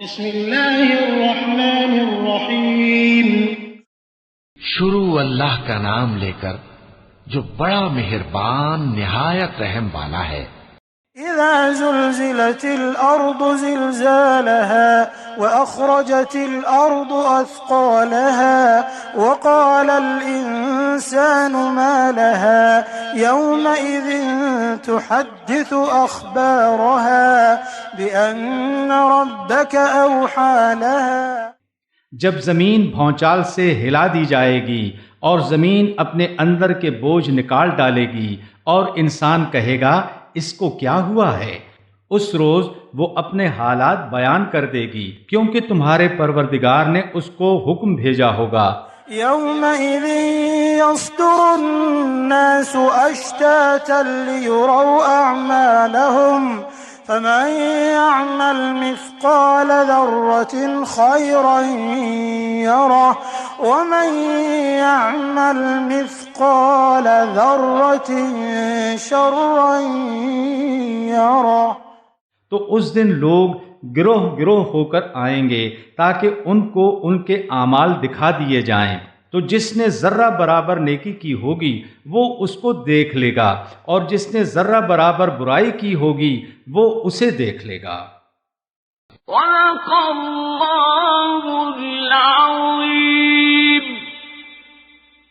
بسم اللہ الرحمن الرحیم۔ شروع اللہ کا نام لے کر جو بڑا مہربان نہایت رحم والا ہے۔ اذا زلزلت الارض زلزالها واخرجت الارض اثقالها وقال الانسان ما لها يومئذ تحدث اخبارها بان ربك اوحى لها۔ جب زمین بھونچال سے ہلا دی جائے گی اور زمین اپنے اندر کے بوجھ نکال ڈالے گی اور انسان کہے گا اس کو کیا ہوا ہے، اس روز وہ اپنے حالات بیان کر دے گی کیونکہ تمہارے پروردگار نے اس کو حکم بھیجا ہوگا۔ يومئذ يصدر الناس أشتاتا ليروا أعمالهم فمن يعمل مثقال ذرة خيرا يره ومن يعمل مثقال ذرة شرا يره۔ تو اس دن لوگ گروہ گروہ ہو کر آئیں گے تاکہ ان کو ان کے اعمال دکھا دیے جائیں، تو جس نے ذرہ برابر نیکی کی ہوگی وہ اس کو دیکھ لے گا اور جس نے ذرہ برابر برائی کی ہوگی وہ اسے دیکھ لے گا۔ صدق اللہ العظیم۔